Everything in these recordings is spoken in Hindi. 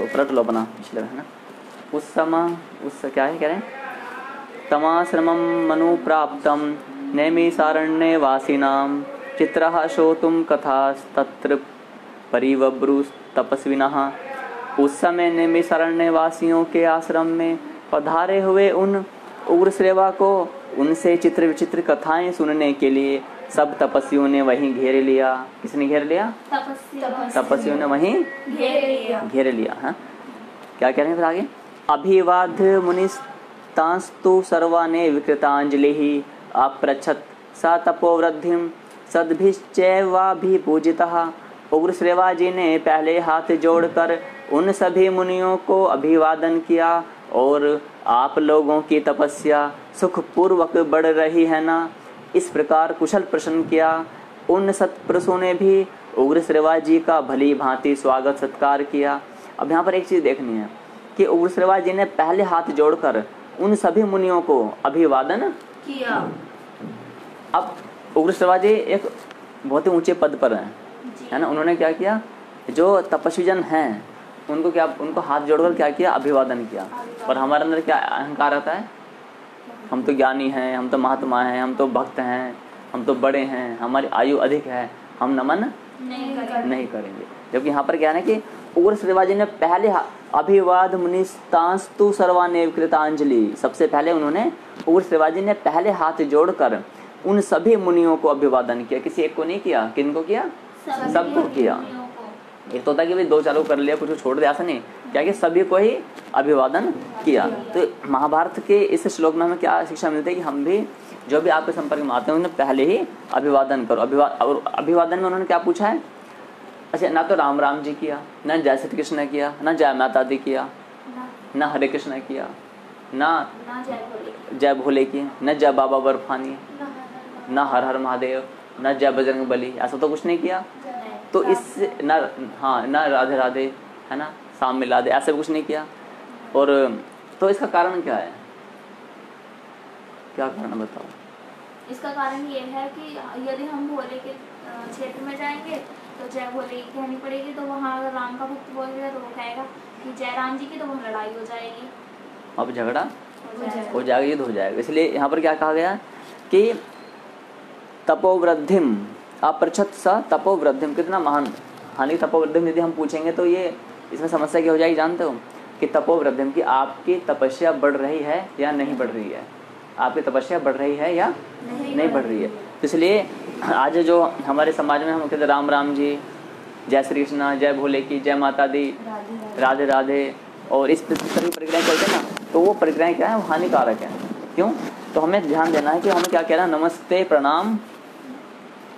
पलट लो अपना पिछले, है ना। उस क्या है, कह रहे हैं तमाश्रमं मनु प्राप्तं नैमिषारण्ये वासिनां चित्रः श्रोतुं कथास्तत्र परिवब्रुस् तपस्विनः। उस समय नैमिषारण्य वासियों के आश्रम में पधारे हुए उन उग्रश्रेवा को उनसे चित्र विचित्र कथाएं सुनने के लिए सब तपस्वियों ने वहीं घेर लिया। किसने घेर लिया? तपस्वियों ने वहीं घेर लिया। हाँ, क्या कह रहे हैं फिर आगे? अभिवाद मुनिस्तांस्तु सर्वाने विकृतांजलिः अपृच्छत् सा तपोवृद्धिं सद्भिश्चैवाभिपूजितः। उग्रश्रेवा जी ने पहले हाथ जोड़कर उन सभी मुनियों को अभिवादन किया और आप लोगों की तपस्या सुखपूर्वक बढ़ रही है ना, इस प्रकार कुशल प्रश्न किया। उन सत्पुरुषों ने भी उग्रश्रेवा जी का भली भांति स्वागत सत्कार किया। अब यहाँ पर एक चीज देखनी है कि उग्रश्रेवा जी ने पहले हाथ जोड़कर उन सभी मुनियों को अभिवादन किया। अब उग्रश्रेवा जी एक बहुत ही ऊंचे पद पर है ना, उन्होंने क्या किया, जो तपस्वी जन हैं उनको हाथ जोड़कर क्या किया, अभिवादन किया। और हमारे अंदर क्या अहंकार आता है, हम तो ज्ञानी हैं, हम तो महात्मा हैं, हम तो भक्त हैं, हम तो बड़े हैं, हमारी आयु अधिक है, हम नमन नहीं करेंगे। जबकि यहाँ पर क्या है कि उग्रश्रेवा जी ने पहले अभिवाद मुनिस्तांस्तु सर्वाने कृतांजलि, सबसे पहले उन्होंने उग्रश्रेवा जी ने पहले हाथ जोड़कर उन सभी मुनियों को अभिवादन किया। किसी एक को नहीं किया, किनको किया? सबको किया। एक तो होता कि भाई दो चारों कर लिया, कुछ छोड़ दिया, ऐसा नहीं, क्या कि सभी को ही अभिवादन किया। तो महाभारत के इस श्लोक में हमें क्या शिक्षा मिलती है कि हम भी जो भी आपके संपर्क में आते हैं उन्हें पहले ही अभिवादन करो। और अभिवादन में उन्होंने क्या पूछा है? अच्छा, ना तो राम राम जी किया, ना जय श्री कृष्ण किया, ना जय माता दी किया, ना हरे कृष्ण किया, ना जय भोले किया, न जय बाबा बर्फानी, ना हर हर महादेव, ना जय बजरंग बली, ऐसा तो कुछ नहीं किया। तो इस ना राधे राधे, है ना, शाम मिला दे, ऐसा कुछ नहीं किया। और तो इसका कारण क्या है? क्या कारण बताओ? इसका कारण ये है कि यदि हम भोले के क्षेत्र में जाएंगे तो जय भोले की कहनी पड़ेगी, तो वहाँ अगर राम का भक्त बोलेगा तो वो कहेगा कि जय राम जी की, तो वहाँ लड़ाई हो जाएगी, अब झगड़ा हो जाएगा, युद्ध हो जाएगा। इसलिए यहाँ पर क्या कहा गया कि तपोवृद्धिम अपृच्छत् सा तपोवृद्धिम, कितना महान हानि तपोवृद्धिम। यदि हम पूछेंगे तो ये इसमें समस्या क्या हो जाएगी जानते हो कि तपोवृद्धिम की आपकी तपस्या बढ़ रही है या नहीं बढ़ रही है, आपकी तपस्या बढ़ रही है या नहीं बढ़ रही है। इसलिए आज जो हमारे समाज में हम कहते राम राम जी, जय श्री कृष्ण, जय भोले की, जय माता दी, राधे राधे, और इस तरह की प्रक्रियाएं चलते हैं ना, तो वो प्रक्रियाएं क्या है, वो हानिकारक है। क्यों? तो हमें ध्यान देना है कि हमें क्या कहना है, नमस्ते प्रणाम,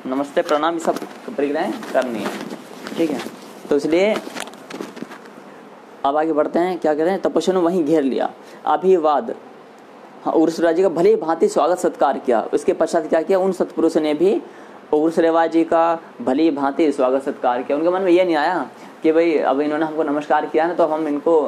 नमस्ते प्रणाम, ये सब प्रक्रियाएं करनी है, ठीक है। तो इसलिए अब आगे बढ़ते हैं, क्या कह रहे हैं, तपस्या ने वहीं घेर लिया, अभिवाद, हाँ, उग्रश्रेवा जी का भले भांति स्वागत सत्कार किया। उसके पश्चात क्या किया, उन सत्पुरुषों ने भी उग्रश्रेवा जी का भली भांति स्वागत सत्कार किया। उनके मन में ये नहीं आया कि भाई अब इन्होंने हमको नमस्कार किया ना तो हम इनको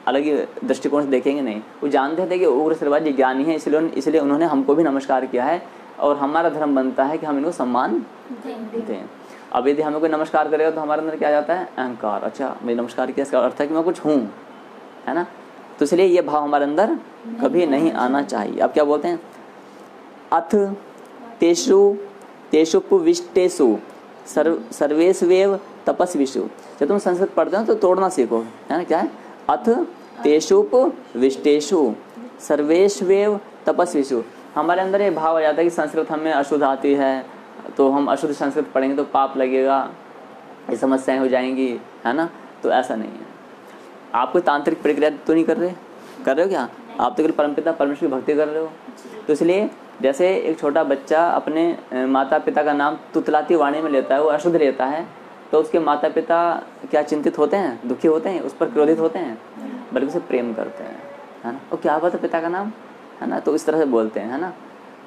अलग ही दृष्टिकोण से देखेंगे, नहीं। वो जानते थे कि उग्रश्रेवा जी ज्ञानी है, इसलिए उन्होंने हमको भी नमस्कार किया है और हमारा धर्म बनता है कि हम इनको सम्मान दें। अब यदि हमें कोई नमस्कार करेगा तो हमारे अंदर क्या जाता है, अहंकार। अच्छा, मैं नमस्कार किया, इसका अर्थ है कि मैं कुछ हूँ, है ना। तो इसलिए ये भाव हमारे अंदर कभी नहीं आना चाहिए। अब क्या बोलते हैं, अथ तेषुपविष्टेषु सर्वेष्वेव तपस्विषु। जब तुम संस्कृत पढ़ते हो तो तोड़ना सीखो, है ना। क्या है, अथ तेषुपविष्टेषु सर्वेष्वेव तपस्विषु। हमारे अंदर ये भाव आ जाता है कि संस्कृत हमें अशुद्ध आती है, तो हम अशुद्ध संस्कृत पढ़ेंगे तो पाप लगेगा, ये समस्याएं हो जाएंगी, है ना। तो ऐसा नहीं है। आप कोई तांत्रिक प्रक्रिया तो नहीं कर रहे हो क्या? आप तो केवल परमपिता परमेश्वर की भक्ति कर रहे हो। तो इसलिए जैसे एक छोटा बच्चा अपने माता पिता का नाम तुतलाती वाणी में लेता है, वो अशुद्ध लेता है, तो उसके माता पिता क्या चिंतित होते हैं, दुखी होते हैं, उस पर क्रोधित होते हैं, बल्कि उसे प्रेम करते हैं, है ना। और क्या बात है पिता का नाम, है ना, तो इस तरह से बोलते हैं, है ना।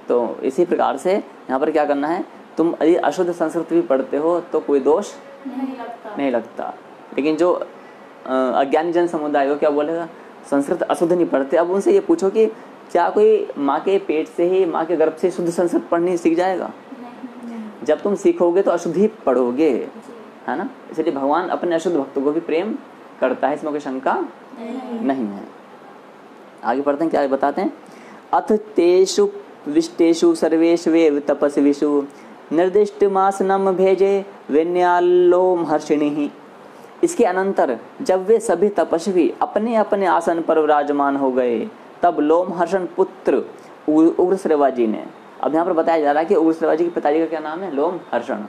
तो इसी प्रकार से यहाँ पर क्या करना है, तुम यदि अशुद्ध संस्कृत भी पढ़ते हो तो कोई दोष नहीं लगता। लेकिन जो अज्ञानी जन समुदाय हो क्या बोलेगा, संस्कृत अशुद्ध नहीं पढ़ते। अब उनसे ये पूछो कि क्या कोई माँ के पेट से ही, माँ के गर्भ से शुद्ध संस्कृत पढ़नी सीख जाएगा? जब तुम सीखोगे तो अशुद्ध ही पढ़ोगे, है ना। इसलिए भगवान अपने अशुद्ध भक्तों को भी प्रेम करता है, इसमें कोई शंका नहीं है। आगे पढ़ते हैं, क्या बताते हैं। अथ तेषु विष्टेषु सर्वेष्वेव तपस्विषु निर्दिष्ट मासनम भेजे विन्यालोम हर्षिणी। इसके अनंतर जब वे सभी तपस्वी अपने अपने आसन पर विराजमान हो गए, तब लोमहर्षण पुत्र उग्रश्रवा जी ने, अब यहाँ पर बताया जा रहा है कि उग्रश्रवा जी के पिताजी का क्या नाम है, लोमहर्षण।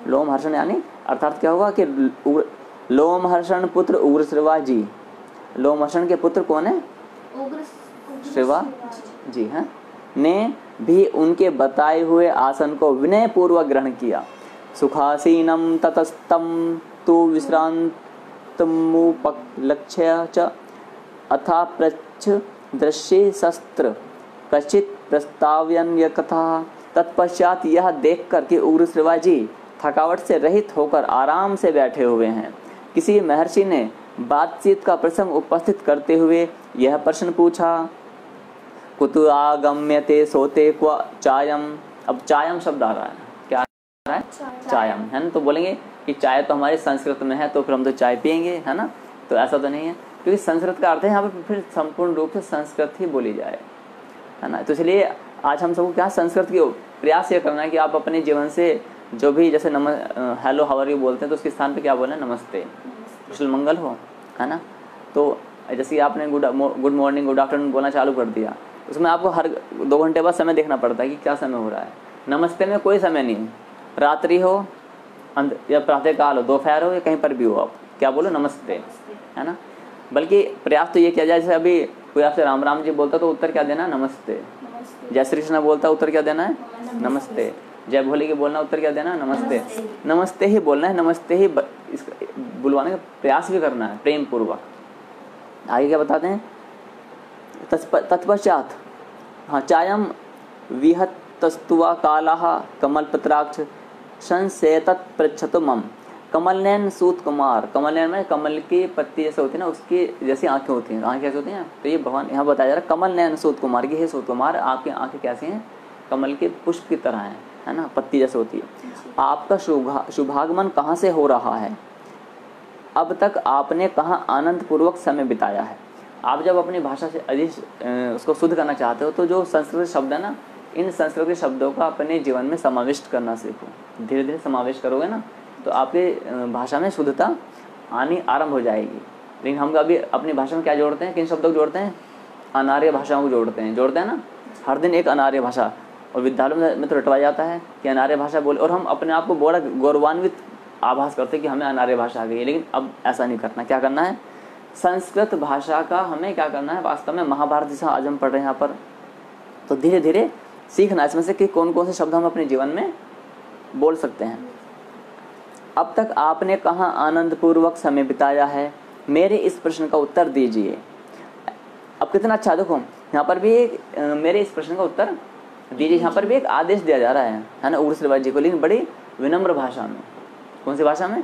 लोमहर्षण यानी अर्थात क्या होगा कि लोमहर्षण पुत्र उग्रश्रवा जी, लोमहर्षण के पुत्र कौन है, उग्रश्रवा जी हैं, ने भी उनके बताए हुए आसन को विनय पूर्वक ग्रहण किया। सुखासीनम ततस्तम तु विश्रांतमुपलक्ष्य च अथा प्रच्छ दृश्य शस्त्र कचित प्रस्ताव्यन्य कथा। तत्पश्चात यह देखकर कि उग्रश्रवा जी थकावट से रहित होकर आराम से बैठे हुए हैं, किसी महर्षि ने बातचीत का प्रसंग उपस्थित करते हुए यह प्रश्न पूछा, कुतु आगम्यते सोते क्व चायम। अब चायम शब्द आ रहा है, क्या आ रहा है, चायम, है ना। तो बोलेंगे कि चाय तो हमारे संस्कृत में है, तो फिर हम तो चाय पियेंगे, है ना। तो ऐसा तो नहीं है, क्योंकि संस्कृत का अर्थ है यहाँ पे फिर संपूर्ण रूप से संस्कृत ही बोली जाए, है ना। तो इसलिए आज हम सबको क्या संस्कृत की प्रयास ये करना है कि आप अपने जीवन से जो भी जैसे हेलो हाउ आर यू बोलते हैं, तो उसके स्थान पे क्या बोलना है, नमस्ते, कुशल मंगल हो, है ना। तो जैसे आपने गुड मॉर्निंग गुड आफ्टरनून बोलना चालू कर दिया, उसमें आपको हर 2 घंटे बाद समय देखना पड़ता है कि क्या समय हो रहा है। नमस्ते में कोई समय नहीं, रात्रि हो या प्रातःकाल हो, दोपहर हो या कहीं पर भी हो, आप क्या बोलो, नमस्ते, है ना। बल्कि प्रयास तो ये किया जाए, जैसे अभी कोई आपसे राम राम जी बोलता तो उत्तर क्या देना, नमस्ते। जय श्री कृष्ण बोलता उत्तर क्या देना है, नमस्ते। जय भोले के बोलना उत्तर क्या देना, नमस्ते। नमस्ते ही बोलना है, नमस्ते ही बुलवाने का प्रयास भी करना है प्रेम पूर्वक। आगे क्या बताते हैं, तत्पश्चात हाँ चायम विहतस्तुवा कालाह कमलपत्राक्ष संसेतत पृच्छतु मम। कमलनयन सूत कुमार, कमलनयन में कमल की पत्ती जैसे होती है ना, उसकी जैसी आंखें होती हैं, आंखें कैसे होती हैं, तो ये भगवान यहाँ बताया जा रहा है कमलनयन सूत कुमार की, हे सूत कुमार आपकी आंखें कैसी हैं, कमल के पुष्प की तरह हैं, है ना, पत्ती जैसे होती है। आपका शुभागमन कहाँ से हो रहा है, अब तक आपने कहाँ आनंद पूर्वक समय बिताया है। आप जब अपनी भाषा से अधिक उसको शुद्ध करना चाहते हो, तो जो संस्कृत शब्द है ना, इन संस्कृत शब्दों का अपने जीवन में समाविष्ट करना सीखो। धीरे धीरे समावेश करोगे ना, तो आपकी भाषा में शुद्धता आनी आरंभ हो जाएगी। लेकिन हम अभी अपनी भाषा में क्या जोड़ते हैं, किन शब्दों को जोड़ते हैं, अनार्य भाषाओं को जोड़ते हैं ना, हर दिन एक अनार्य भाषा, और विद्यालयों में तो रटवाया जाता है कि अनार्य भाषा बोले, और हम अपने आप को बड़ा गौरवान्वित आभास करते हैं कि हमें अनार्य भाषा आ गई है। लेकिन अब ऐसा नहीं करना, क्या करना है, संस्कृत भाषा का हमें क्या करना है, वास्तव में महाभारत जैसा आज हम पढ़ रहे हैं यहाँ पर, तो धीरे धीरे सीखना इसमें से कि कौन कौन से शब्द हम अपने जीवन में बोल सकते हैं। अब तक आपने कहाँ आनंद पूर्वक समय बिताया है, मेरे इस प्रश्न का उत्तर दीजिए। अब कितना अच्छा, देखो यहाँ पर भी मेरे इस प्रश्न का उत्तर दीजिए, यहाँ पर भी एक आदेश दिया जा रहा है ना उग्रश्रवा जी को, लेकिन बड़ी विनम्र भाषा में। कौन सी भाषा में,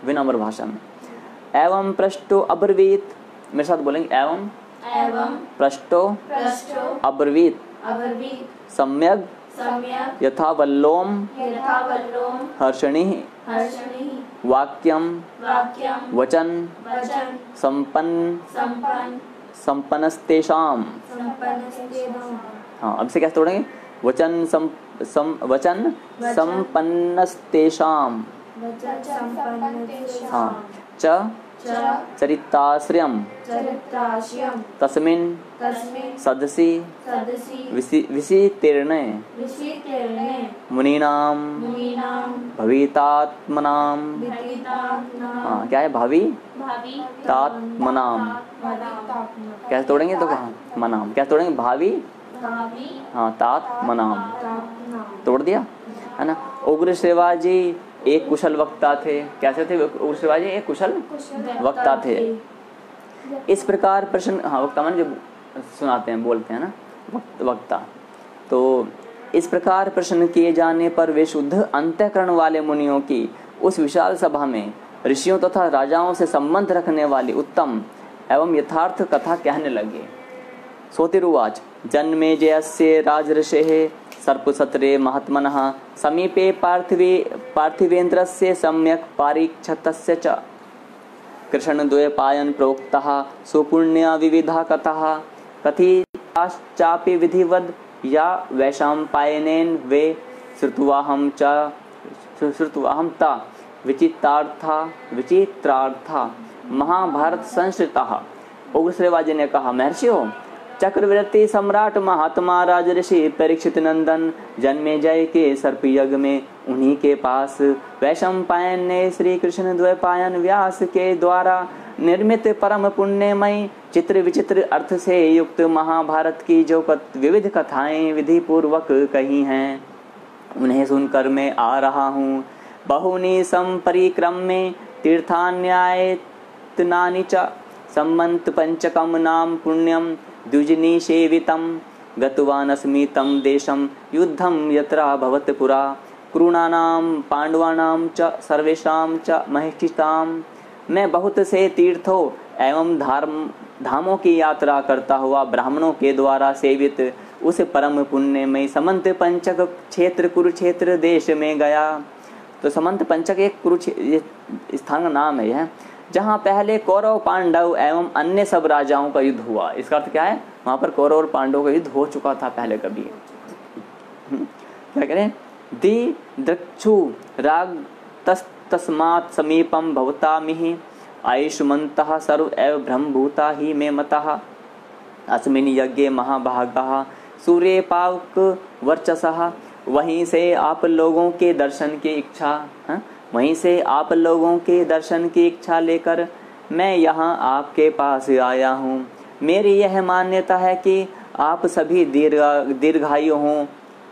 विनम्र भाषा में। एवं पृष्ठो अब्रवीत, मेरे साथ बोलेंगे, एवं पृष्ठो अब्रवीत सम्यक यथा वल्लोम हर्षणि वाक्यम वचन संपन्नस्तेषाम। हाँ, अब से कैसे तोड़ेंगे, वचन संपन्नस्तेषाम, हाँ च चरिताश्रयम् तस्मिन् सदसि विसितीर्णे मुनीनां भवितात्मनां, हाँ क्या है, भावितात्मनां, कैसे तोड़ेंगे, तो कहाँ मनाम, कैसे तोड़ेंगे, भावी, हाँ तात्मनाम, तोड़ दिया, है ना। उग्रश्रवा जी एक कुशल वक्ता थे, कैसे थे उग्रश्रवा जी, एक कुशल वक्ता थे। इस प्रकार प्रश्न, हाँ वक्ता मान जो सुनाते हैं, बोलते हैं ना, वक्ता। तो इस प्रकार प्रश्न किए जाने पर वे शुद्ध अंतःकरण वाले मुनियों की उस विशाल सभा में ऋषियों तथा राजाओं से संबंध रखने वाली उत्तम एवं यथार्थ कथा कहने लगे। सोतिरुवाच जन्मेजयस्य राजर्षेः सर्पसत्रे महात्मनः समीपे पार्थिवेन्द्रस्य सम्यक् पारीक्षतस्य च कृष्ण द्वैपायन प्रोक्तः सुपुण्य विविधा कथः कथिताश्चापि विधिवद या वैशंपायनेन वे श्रुत्वाहं ता विचित्रार्था महाभारत संस्कृतः। उग्र श्रेवाजी ने कहा, महर्षियों, चक्रवर्ती सम्राट महात्मा राजऋषि परीक्षित नंदन जन्मेजय के सर्प यज्ञ में उन्हीं के पास वैशंपायन ने श्री कृष्ण द्वैपायन व्यास के द्वारा निर्मित परम पुण्यमय चित्र विचित्र अर्थ से युक्त महाभारत की जो विविध कथाएं विधि पूर्वक कही हैं, उन्हें सुनकर मैं आ रहा हूँ। बहुनी संपरिक्रम में तीर्थान्यायतनानि च सम्मंत पंचकम नाम पुण्यम द्विजनी सेवितम गतवानस्मि तम देशम युद्धम यत्रा भवत पुरा कुरुणानाम पांडवानाम च सर्वेषाम च महिष्ठिताम। मैं बहुत से तीर्थों एवं धामों की यात्रा करता हुआ ब्राह्मणों के द्वारा सेवित उस परम पुण्य में समंत पंचक क्षेत्र कुरुक्षेत्र देश में गया। तो समंत पंचक एक कुरुक्षेत्र स्थान का नाम है यह, जहाँ पहले कौरव पांडव एवं अन्य सब राजाओं का युद्ध हुआ। इसका अर्थ क्या है, वहां पर कौरव और पांडवों का युद्ध हो चुका था पहले कभी। क्या करें, दी दृक्षु राग तस्मात् समीपम भवता मिहि आयुष्मन्तः सर्व एव ब्रह्मभूता ही मे मतः अस्मिन् यज्ञे महाभागः सूर्य पावक वर्चसः। वहीं से आप लोगों के दर्शन की इच्छा लेकर मैं यहाँ आपके पास आया हूँ। मेरी यह मान्यता है कि आप सभी दीर्घायु हों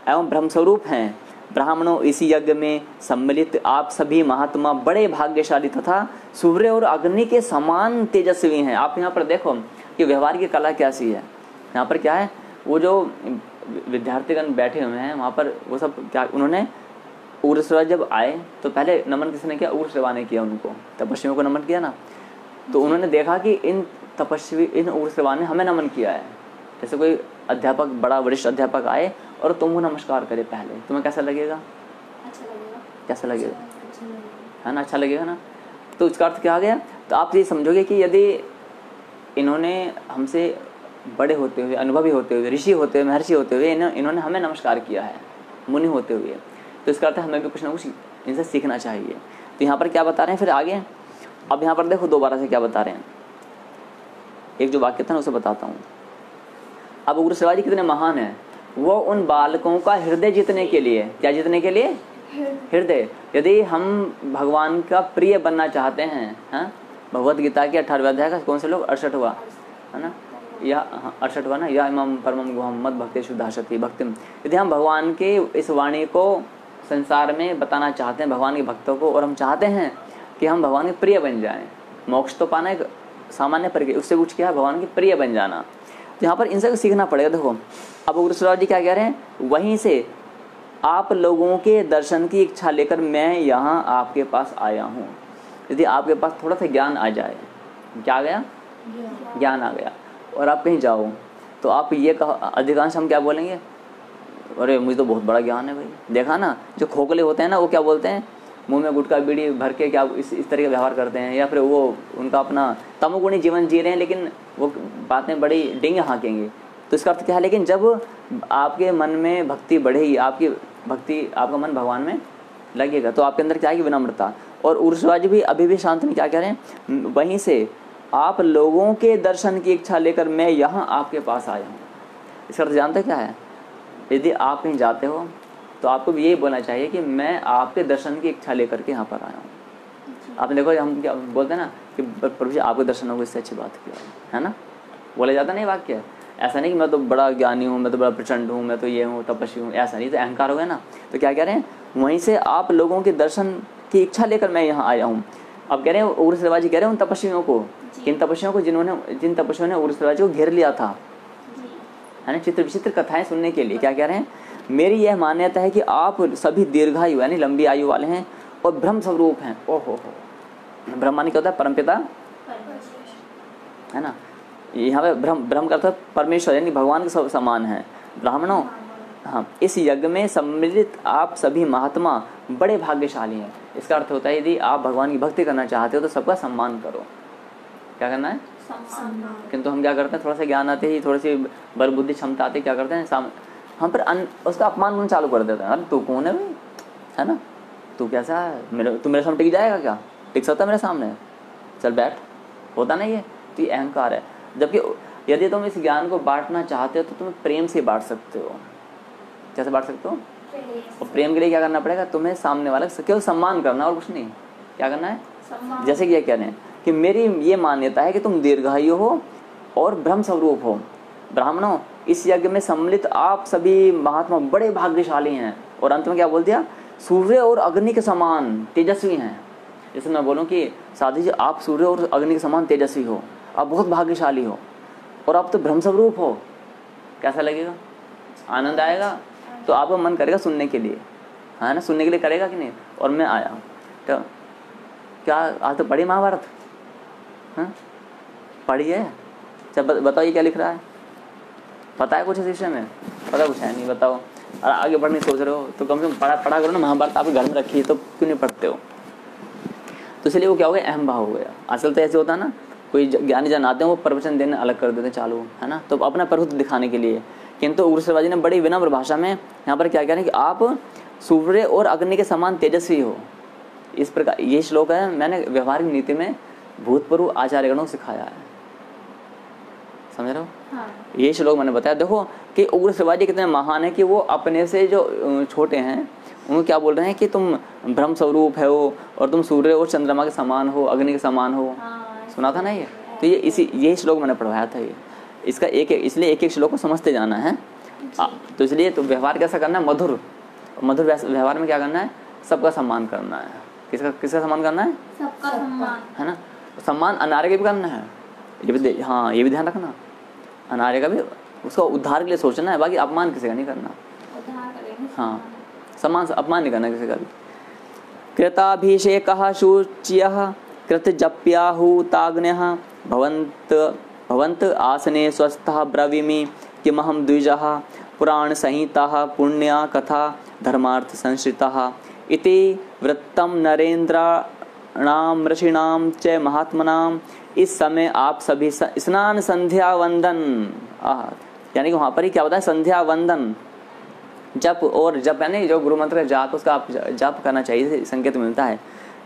एवं ब्रह्मस्वरूप हैं। ब्राह्मणों, इस यज्ञ में सम्मिलित आप सभी महात्मा बड़े भाग्यशाली तथा सूर्य और अग्नि के समान तेजस्वी हैं। आप यहाँ पर देखो कि व्यवहार की कला कैसी है। यहाँ पर क्या है, वो जो विद्यार्थीगण बैठे हुए हैं वहाँ पर वो सब क्या, उन्होंने उग्रश्रवा जब आए तो पहले नमन किसने किया, उग्रश्रवा ने किया, उनको तपस्वियों को नमन किया ना। तो उन्होंने देखा कि इन उग्रश्रवा ने हमें नमन किया है। जैसे कोई अध्यापक, बड़ा वरिष्ठ अध्यापक आए और तुमको नमस्कार करे पहले, तुम्हें कैसा लगेगा? अच्छा लगेगा। कैसा लगेगा? है ना, अच्छा लगेगा ना। तो इसका अर्थ क्या आ गया, तो आप ये समझोगे कि यदि इन्होंने हमसे बड़े होते हुए, अनुभवी होते हुए, ऋषि होते हुए, महर्षि होते हुए इन्होंने हमें नमस्कार किया है, मुनि होते हुए, तो इसका अर्थ हमें भी कुछ ना कुछ इनसे सीखना चाहिए। तो यहाँ पर क्या बता रहे हैं फिर आगे, अब यहाँ पर देखो दोबारा से क्या बता रहे हैं। एक जो वाक्य था ना उसे बताता हूँ। अब उग्रश्रवा जी कितने महान हैं, वो उन बालकों का हृदय जीतने के लिए, क्या जीतने के लिए? हृदय। यदि हम भगवान का प्रिय बनना चाहते हैं, हाँ, भगवत गीता के 18वें अध्याय का कौन से लोग 68वां है ना, या 68वां ना, या इमाम परमम गुहम मद भक्ति शुद्धाशति भक्तिम। यदि हम भगवान के इस वाणी को संसार में बताना चाहते हैं, भगवान के भक्तों को, और हम चाहते हैं कि हम भगवान के प्रिय बन जाएं, मोक्ष तो पाना एक सामान्य प्रक्रिया, उससे कुछ क्या है, भगवान के प्रिय बन जाना। तो यहाँ पर इनसे सीखना पड़ेगा। देखो अब उग्रश्रवा जी क्या कह रहे हैं, वहीं से आप लोगों के दर्शन की इच्छा लेकर मैं यहाँ आपके पास आया हूँ। यदि आपके पास थोड़ा सा ज्ञान आ जाए, क्या आ गया? ज्ञान आ गया, और आप कहीं जाओ तो आप ये कहो, अधिकांश हम क्या बोलेंगे, अरे मुझे तो बहुत बड़ा ज्ञान है भाई। देखा ना, जो खोखले होते हैं ना वो क्या बोलते हैं, मुंह में गुटखा बीड़ी भर के क्या इस तरह का व्यवहार करते हैं, या फिर वो उनका अपना तमोगुणी जीवन जी रहे हैं, लेकिन वो बातें बड़ी डिंग हाँकेंगे। तो इसका अर्थ क्या है, लेकिन जब आपके मन में भक्ति बढ़ेगी, आपका मन भगवान में लगेगा, तो आपके अंदर क्या आएगी, विनम्रता। और उग्रश्रवा जी भी अभी भी शांत नहीं, क्या कह रहे हैं, वहीं से आप लोगों के दर्शन की इच्छा लेकर मैं यहाँ आपके पास आया हूँ। इसका अर्थ जानते क्या है, यदि आप कहीं जाते हो तो आपको भी यही बोलना चाहिए कि मैं आपके दर्शन की इच्छा लेकर के यहाँ पर आया हूँ। आपने देखो हम क्या बोलते हैं ना कि प्रभु जी आपके दर्शन हो, इससे अच्छी बात क्या है ना, बोला जाता नहीं वाक्य। ऐसा नहीं कि मैं तो बड़ा ज्ञानी हूँ, मैं तो बड़ा प्रचंड हूँ, मैं तो ये हूँ, तपस्वी हूँ, ऐसा नहीं, तो अहंकार हो गया ना। तो क्या कह रहे हैं, वहीं से आप लोगों के दर्शन की इच्छा लेकर मैं यहाँ आया हूँ। अब कह रहे हैं उग्रश्रवा जी कह रहे हैं उन तपस्वियों को, किन तपस्वियों को, जिन तपस्वियों ने उग्रश्रवा जी को घेर लिया था, है ना, चित्र विचित्र कथाएं सुनने के लिए। क्या कह रहे हैं, मेरी यह मान्यता है कि आप सभी दीर्घायु यानी लंबी आयु वाले हैं और ब्रह्म स्वरूप हैं। ओहो हो, ब्रह्मा क्या होता है, परमपिता है ना। यहाँ पे ब्रह्म का अर्थ परमेश्वर यानी भगवान के समान है। ब्राह्मणों, हाँ, इस यज्ञ में सम्मिलित आप सभी महात्मा बड़े भाग्यशाली हैं। इसका अर्थ होता है यदि आप भगवान की भक्ति करना चाहते हो तो सबका सम्मान करो, क्या करना है? सम्मान। किंतु हम क्या करते हैं, थोड़ा सा ज्ञान आते ही, थोड़ी सी बल बुद्धि क्षमता आते क्या करते हैं, हम पर उसका अपमान करना चालू कर देते हैं। अरे तू कौन है भाई, है ना, तू कैसा है, तू मेरे सामने टिक जाएगा क्या, टिक सकता है मेरे सामने, चल बैठ, होता नहीं है। तो ये अहंकार है। जबकि यदि तुम इस ज्ञान को बांटना चाहते हो तो तुम प्रेम से बांट सकते हो। कैसे बांट सकते हो? और प्रेम के लिए क्या करना पड़ेगा, तुम्हें सामने वाला केवल सम्मान करना और कुछ नहीं। क्या करना है? जैसे कि ये कह रहे हैं कि मेरी ये मान्यता है कि तुम दीर्घायु हो और ब्रह्म स्वरूप हो। ब्राह्मणों, इस यज्ञ में सम्मिलित आप सभी महात्मा बड़े भाग्यशाली हैं। और अंत में क्या बोल दिया, सूर्य और अग्नि के समान तेजस्वी हैं। जैसे मैं बोलूँ कि साधु जी आप सूर्य और अग्नि के समान तेजस्वी हो, आप बहुत भाग्यशाली हो और आप तो ब्रह्म स्वरूप हो, कैसा लगेगा? आनंद आएगा। तो आपका मन करेगा सुनने के लिए, है ना, सुनने के लिए करेगा कि नहीं। और मैं आया तो क्या आज तो पढ़ी महाभारत, हाँ पढ़ी है, चल बताओ ये क्या लिख रहा है, पता है कुछ इस विषय में? पता कुछ है नहीं, बताओ। और आगे बढ़ने सोच रहे हो तो कम से कम पढ़ा करो ना, महाभारत आपके घर में रखी है तो क्यों नहीं पढ़ते हो? तो इसलिए वो क्या हो गया, अहम भाव हो गया। असल तो ऐसे होता है ना, कोई ज्ञानी जन आते हैं वो प्रवचन देने अलग कर देते हैं चालू, है ना, तो अपना प्रभुत्व दिखाने के लिए। किंतु उग्र श्रेवाजी ने बड़ी विनम्र भाषा में यहाँ पर क्या कह रहे हैं कि आप सूर्य और अग्नि के समान तेजस्वी हो। इस प्रकार ये श्लोक है, मैंने व्यवहारिक नीति में भूतपूर्व आचार्यगणों को सिखाया है, समझ रहे हो? हाँ। ये श्लोक मैंने बताया। देखो कि उग्र श्रेवाजी कितने महान है कि वो अपने से जो छोटे हैं उनको क्या बोल रहे हैं कि तुम ब्रह्म स्वरूप है हो और तुम सूर्य और चंद्रमा के समान हो, अग्नि के समान हो। सुना था ना ये? तो ये श्लोक मैंने पढ़वाया था। ये इसका इसलिए एक श्लोक को समझते जाना है। तो इसलिए तो व्यवहार कैसा करना है, मधुर व्यवहार में क्या करना है, सबका सम्मान करना है। किसका सम्मान करना है? सबका सम्मान, है ना। सम्मान अनार्य का भी करना है, ये भी, हाँ ये भी ध्यान रखना, अनार्य का भी उसका उद्धार के लिए सोचना है, बाकी अपमान किसी का नहीं करना। हाँ सम्मान अपमान नहीं करना किसी का भी। कृताभिषेकः शुच्यः कृतजप्याहुताग्न्यः भवन्त आसने स्वस्थः ब्रवीमि किमहं द्विजः पुराण संहिता पुण्या कथा धर्मार्थ संश्रितः इति वृत्तम नरेंद्राणाम ऋषिणाम च महात्मनाम। इस समय आप सभी स्नान संध्या वंदन, यानी कि वहां पर ही क्या होता है, संध्या वंदन, जप और जप, यानी जो गुरु मंत्र का जाप उसका आप जप करना चाहिए, संकेत मिलता है।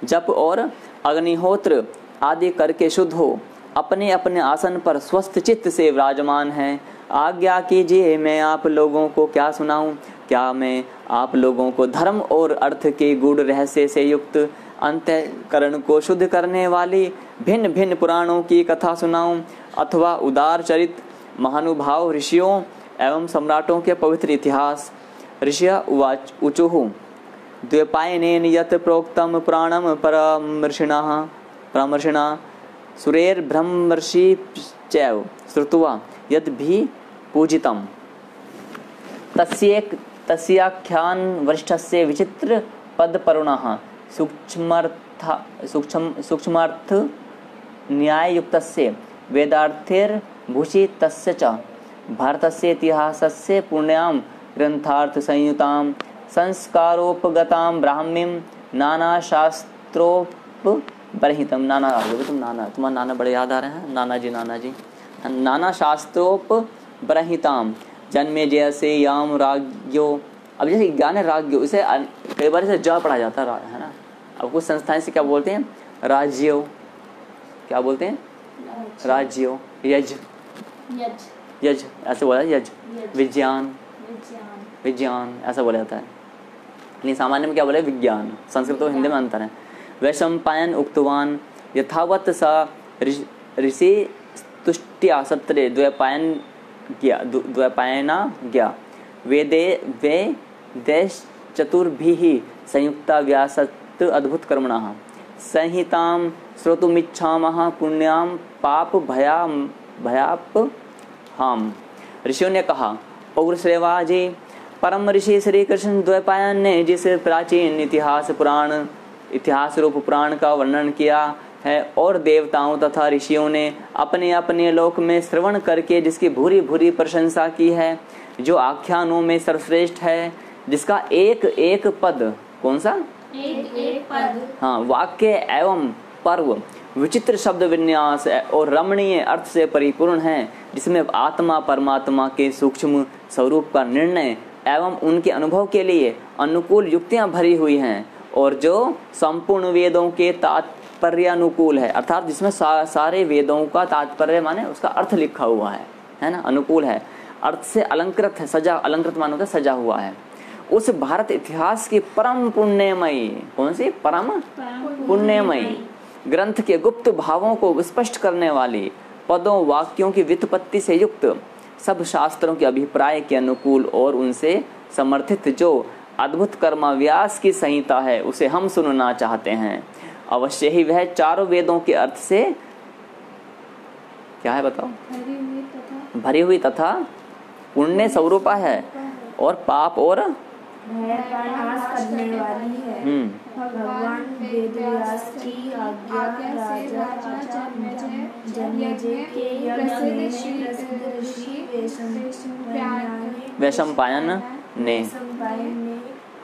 जप और अग्निहोत्र आदि करके शुद्ध हो, अपने अपने आसन पर स्वस्थ चित्त से विराजमान हैं। आज्ञा कीजिए मैं आप लोगों को क्या सुनाऊं, क्या मैं आप लोगों को धर्म और अर्थ के गूढ़ रहस्य से युक्त अंतःकरण को शुद्ध करने वाली भिन्न भिन्न पुराणों की कथा सुनाऊं, अथवा उदार चरित महानुभाव ऋषियों एवं सम्राटों के पवित्र इतिहास। ऋषिः उवाच ऊचुः द्वैपायनेन यत् प्रोक्तम पुराणम परामर्शिणा सुरेर्ब्रह्मर्षिश्चैव श्रुत्वा यद् भी पूजितम् तस्याख्यान वरिष्ठस्य विचित्र पदपरुणः सूक्ष्मार्थ न्याययुक्तस्य वेदार्थैर्भूषितस्य च भारतस्य इतिहासस्य पुण्यां ग्रंथार्थ संयुतां संस्कारोपगतां ब्राह्मीं नाना शास्त्रोपबर्हितं। नाना तुम्हारा नाना बड़े याद आ रहे हैं, नाना जी नाना शास्त्रोपबर्हितां जन्मेजयस्य याम राज्ञो। अब जैसे ज्ञान है राज्ञो, इसे कई बार इसे ज पढ़ा जाता है ना। अब कुछ संस्थाएं से क्या बोलते हैं, राज्यो, क्या बोलते हैं, राज्यो, यज ऐसे बोला, यज विज्ञान ऐसा बोला जाता है। नहीं सामान्य में क्या बोले, विज्ञान। संस्कृत और हिंदी में अंतर है। वैशंपायन उक्तवान यथावत सा ऋषि तुष्ट्या सत्रे द्वैपायना गया वे देश चतुर्भिः संयुक्ता व्यासत् अद्भुत कर्मणः संहितां श्रोतुमिच्छामः पुण्यां पाप भयाप हम। ऋषियों ने कहा, उग्र श्रेवाजी परम ऋषि श्री कृष्ण द्वैपायन ने जिस प्राचीन इतिहास रूप पुराण का वर्णन किया है और देवताओं तथा ऋषियों ने अपने अपने लोक में श्रवण करके जिसकी भूरी भूरी प्रशंसा की है, जो आख्यानों में सर्वश्रेष्ठ है, जिसका एक एक पद, कौन सा, एक पद, हाँ, वाक्य एवं पर्व विचित्र शब्द विन्यास और रमणीय अर्थ से परिपूर्ण है, जिसमें आत्मा परमात्मा के सूक्ष्म स्वरूप का निर्णय एवं उनके अनुभव के लिए अनुकूल युक्तियां भरी हुई हैं, और जो संपूर्ण वेदों के तात्पर्य अनुकूल है, अर्थात जिसमें सारे वेदों का तात्पर्य माने उसका अर्थ लिखा हुआ है ना, अनुकूल है, अर्थ से अलंकृत है, सजा, अलंकृत मानो सजा हुआ है। उस भारत इतिहास की परम पुण्यमयी, कौन सी परम पुण्यमयी ग्रंथ के गुप्त भावों को स्पष्ट करने वाली पदों वाक्यों की व्युत्पत्ति से युक्त सब शास्त्रों के अभिप्राय के अनुकूल और उनसे समर्थित जो अद्भुत कर्माव्यास की संहिता है, उसे हम सुनना चाहते हैं। अवश्य ही वह चारों वेदों के अर्थ से क्या है बताओ, भरी हुई तथा पुण्य स्वरूपा है और पाप और नाश करने वाली है। भगवान वेदव्यास की आज्ञा राजा जन्मेजय के यज्ञ में प्रसिद्ध ऋषि वैशंपायन ने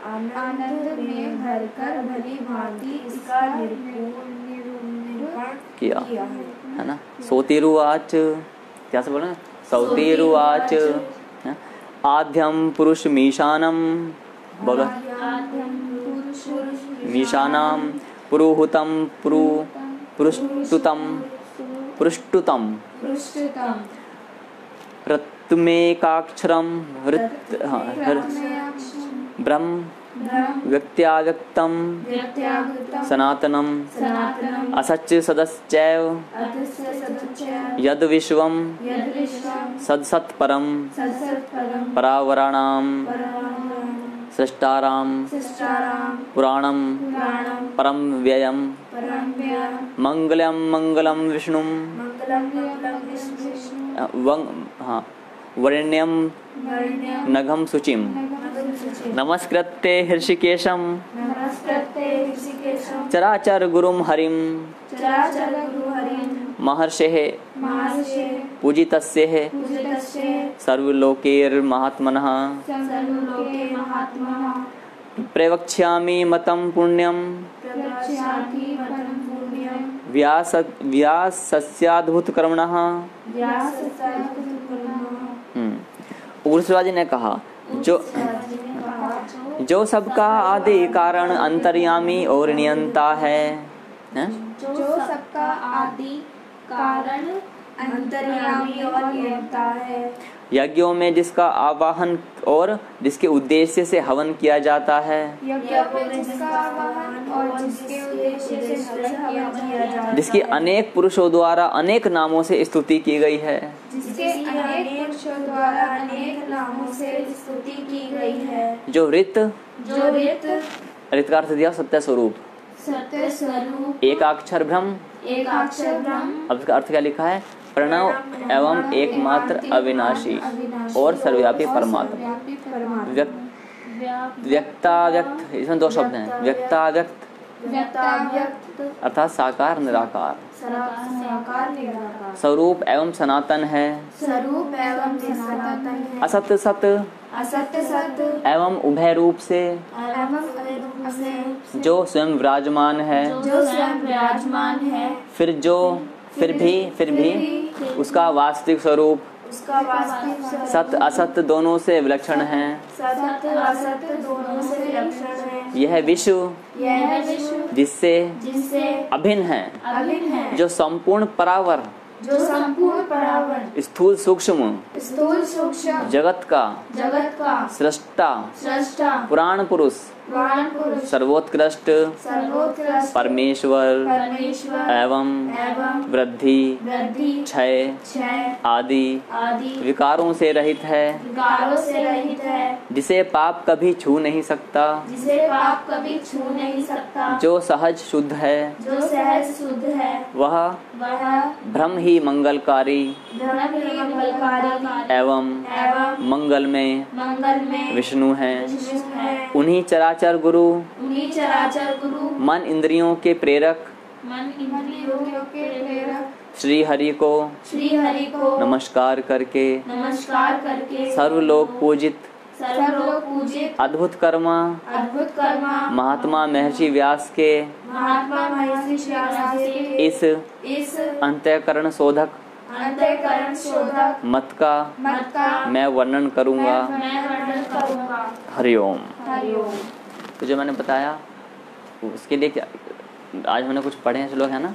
आनंद में भरकर भली भांति इसका निरूपण किया है ना। सौतिरुवाच, क्या से बोले, सौतिरुवाच आद्यम पुरुष मीशानम, बोलो मीशानाम पुरुहुतम पुरुष्टुतम रत्मेकाक्षरम ब्रह्म व्यक्त्याव्यक्तम सनातनम असच्च सदश्चैव यद विश्वम सदसत्परम परावराणाम सृष्टाराम पुराणम परम व्ययम मंगलम मंगलम विष्णुम वर्ण्यम नघम शुचिम नमस्कृत्य हृषिकेशम चराचर गुरुम हरिम महर्षेः पूजितस्यः सर्वलोकैर्महात्मनः प्रवक्ष्यामि मतं पुण्यं व्यासस्याद्भुतकर्मणः। उर्वशी ने कहा, जो सबका आदि कारण अंतर्यामी और नियंता है, जो सबका आदि कारण अंतर्यामी और नियंता है, यज्ञों में जिसका आवाहन और जिसके उद्देश्य से हवन किया जाता है, जिसकी अनेक पुरुषों द्वारा अनेक नामों से स्तुति की गई है, जो रित का अर्थ दिया सत्य स्वरूप, एकाक्षर ब्रह्म, अब इसका अर्थ क्या लिखा है, प्रणव एवं एकमात्र अविनाशी और सर्वव्यापी परमात्मा। व्यक्ताव्यक्त, इसमें दो शब्द हैं, व्यक्ताव्यक्त अर्थात साकार निराकार, स्वरूप एवं सनातन है, असत्य सत्य एवं उभय रूप से, जो स्वयं विराजमान है, फिर भी उसका वास्तविक स्वरूप सत्य असत्य दोनों से विलक्षण है। यह विश्व जिससे अभिन्न है, जो संपूर्ण परावर स्थूल सूक्ष्म जगत का सृष्टा पुराण पुरुष सर्वोत्कृष्ट परमेश्वर एवं वृद्धि क्षय आदि विकारों से रहित है, जिसे पाप कभी छू नहीं सकता, जो सहज शुद्ध है, वह ब्रह्म ही मंगलकारी एवं मंगल में विष्णु है। उन्हीं चराचर गुरु मन इंद्रियों के प्रेरक श्री हरि को नमस्कार करके सर्वलोक पूजित सर्वलोक पूजित अद्भुत कर्म महात्मा महर्षि व्यास के इस अंतःकरण शोधक मत का मैं वर्णन करूंगा। हरिओम। तो जो मैंने बताया उसके लिए क्या आज हमने कुछ पढ़े हैं श्लोक है ना,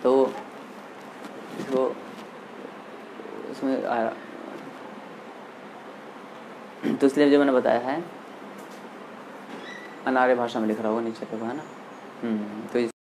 तो इसको उसमें तो इसलिए जो मैंने बताया है अनार्य भाषा में लिख रहा होगा नीचे पे है ना। तो